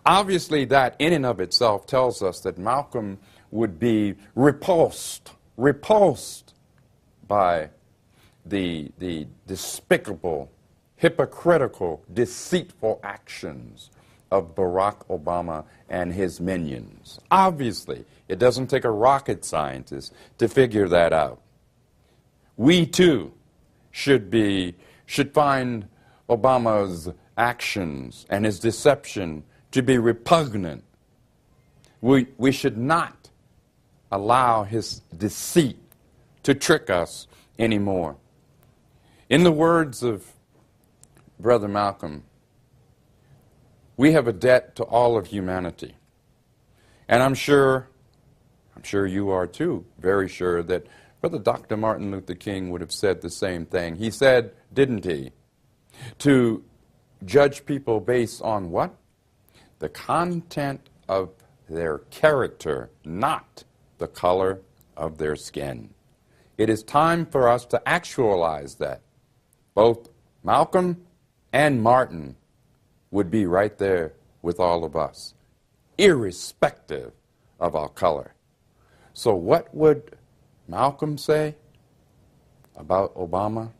Obviously, that in and of itself tells us that Malcolm would be repulsed by the despicable, hypocritical, deceitful actions of Barack Obama and his minions. Obviously, it doesn't take a rocket scientist to figure that out. We too should find Obama's actions and his deception to be repugnant. We should not allow his deceit to trick us anymore. In the words of Brother Malcolm, we have a debt to all of humanity. And I'm sure you are too, very sure that Brother Dr. Martin Luther King would have said the same thing. He said, didn't he, to judge people based on what? The content of their character, not the color of their skin. It is time for us to actualize that. Both Malcolm and Martin would be right there with all of us, irrespective of our color. So what would Malcolm say about Obama?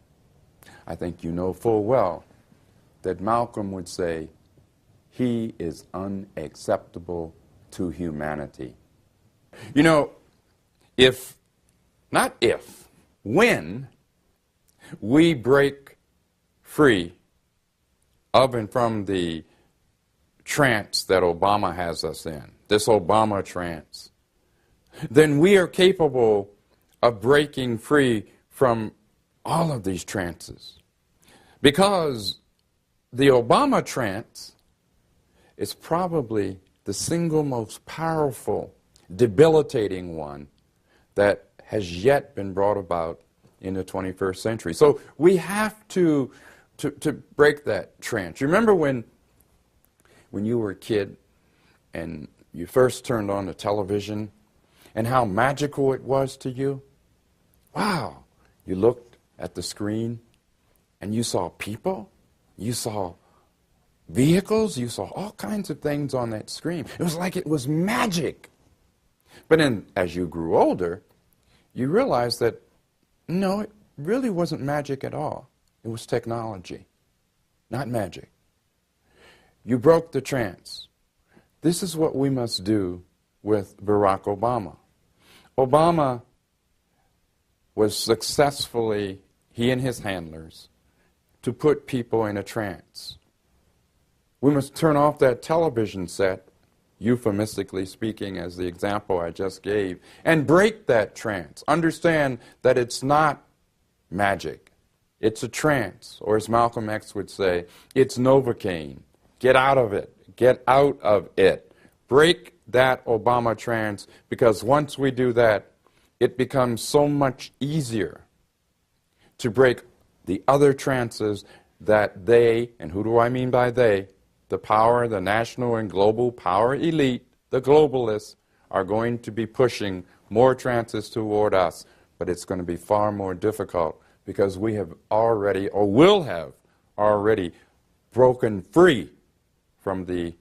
I think you know full well that Malcolm would say, he is unacceptable to humanity. You know, when we break free of and from the trance that Obama has us in, this Obama trance, then we are capable of breaking free from all of these trances. Because the Obama trance is probably the single most powerful, debilitating one that has yet been brought about in the 21st century. So we have to break that trance. Remember when you were a kid and you first turned on the television and how magical it was to you? Wow! You looked at the screen and you saw people, you saw vehicles, you saw all kinds of things on that screen. It was like it was magic. But then as you grew older, you realized that, no, it really wasn't magic at all. It was technology, not magic. You broke the trance. This is what we must do with Barack Obama. Obama was successfully, he and his handlers, to put people in a trance. We must turn off that television set, euphemistically speaking, as the example I just gave, and break that trance. Understand that it's not magic. It's a trance, or as Malcolm X would say, it's Novocaine. Get out of it. Get out of it. Break that Obama trance, because once we do that, it becomes so much easier to break the other trances that they, and who do I mean by they? The power, the national and global power elite, the globalists, are going to be pushing more trances toward us. But it's going to be far more difficult because we have already, or will have already, broken free from the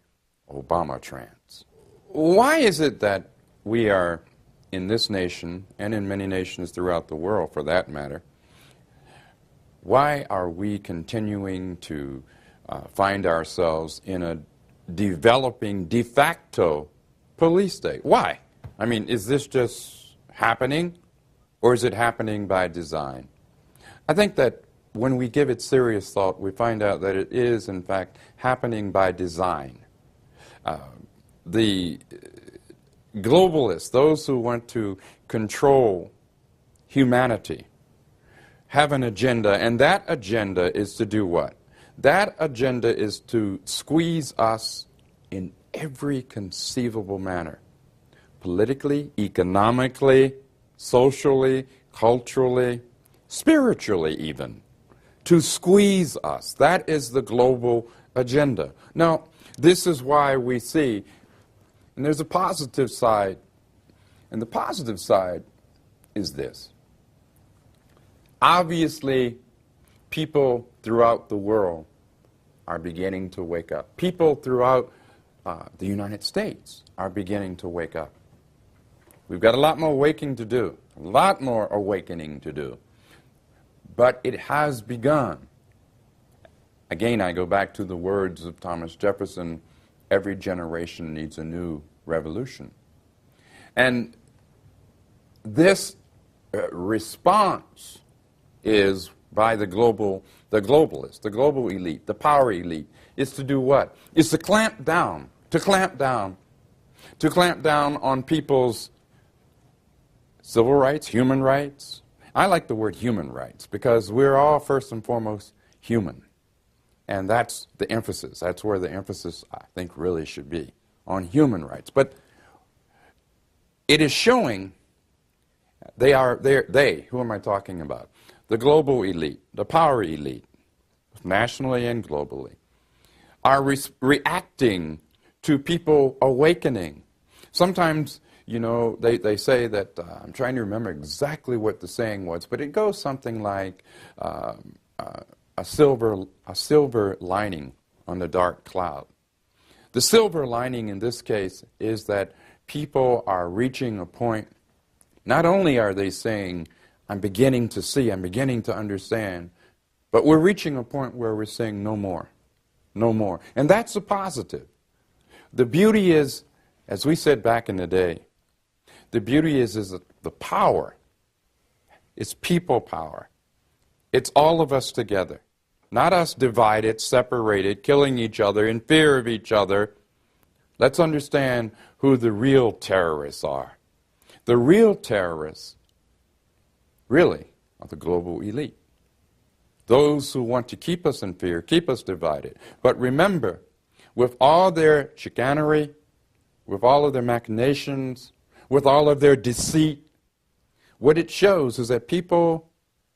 Obama trance. Why is it that we are, in this nation, and in many nations throughout the world for that matter, why are we continuing to find ourselves in a developing de facto police state? Why? I mean, is this just happening, or is it happening by design? I think that when we give it serious thought, we find out that it is, in fact, happening by design. The globalists, those who want to control humanity, have an agenda, and that agenda is to do what? That agenda is to squeeze us in every conceivable manner, politically, economically, socially, culturally, spiritually even, to squeeze us. That is the global agenda. Now, this is why we see, and there's a positive side, and the positive side is this. Obviously, people throughout the world are beginning to wake up. People throughout the United States are beginning to wake up. We've got a lot more waking to do, a lot more awakening to do. But it has begun. Again, I go back to the words of Thomas Jefferson, every generation needs a new revolution. And this response is by the globalists, the global elite, the power elite, is to do what? Is to clamp down on people's civil rights, human rights. I like the word human rights because we're all first and foremost human. And that's the emphasis. That's where the emphasis, I think, really should be, on human rights. But it is showing they, who am I talking about? The global elite, the power elite, nationally and globally, are reacting to people awakening. Sometimes, you know, they say that, I'm trying to remember exactly what the saying was, but it goes something like a silver lining on the dark cloud. The silver lining in this case is that people are reaching a point, not only are they saying, I'm beginning to see, I'm beginning to understand, but we're reaching a point where we're saying no more, no more. And that's a positive. The beauty is, as we said back in the day, the beauty is the power. It's people power. It's all of us together. Not us divided, separated, killing each other, in fear of each other. Let's understand who the real terrorists are. The real terrorists, really, are the global elite. Those who want to keep us in fear, keep us divided. But remember, with all their chicanery, with all of their machinations, with all of their deceit, what it shows is that people,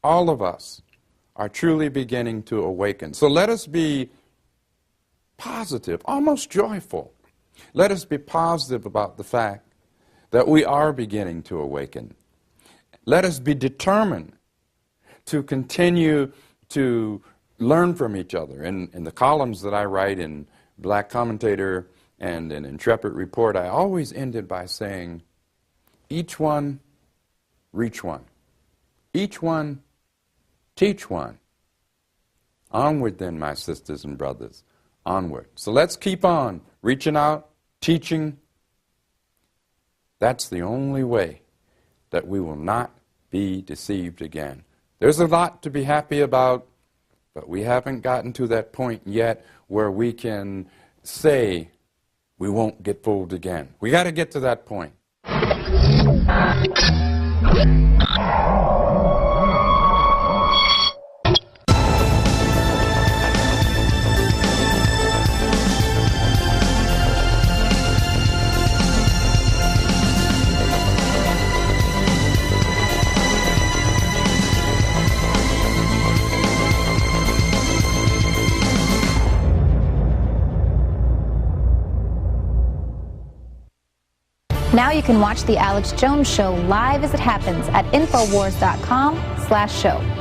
all of us, are truly beginning to awaken. So let us be positive, almost joyful. Let us be positive about the fact that we are beginning to awaken. Let us be determined to continue to learn from each other. In the columns that I write in Black Commentator and in Intrepid Report, I always ended by saying, each one, reach one. Each one, teach one. Onward then, my sisters and brothers, onward. So let's keep on reaching out, teaching. That's the only way that we will not be deceived again. There's a lot to be happy about, but we haven't gotten to that point yet where we can say we won't get fooled again. We got to get to that point. Now you can watch The Alex Jones Show live as it happens at Infowars.com/show.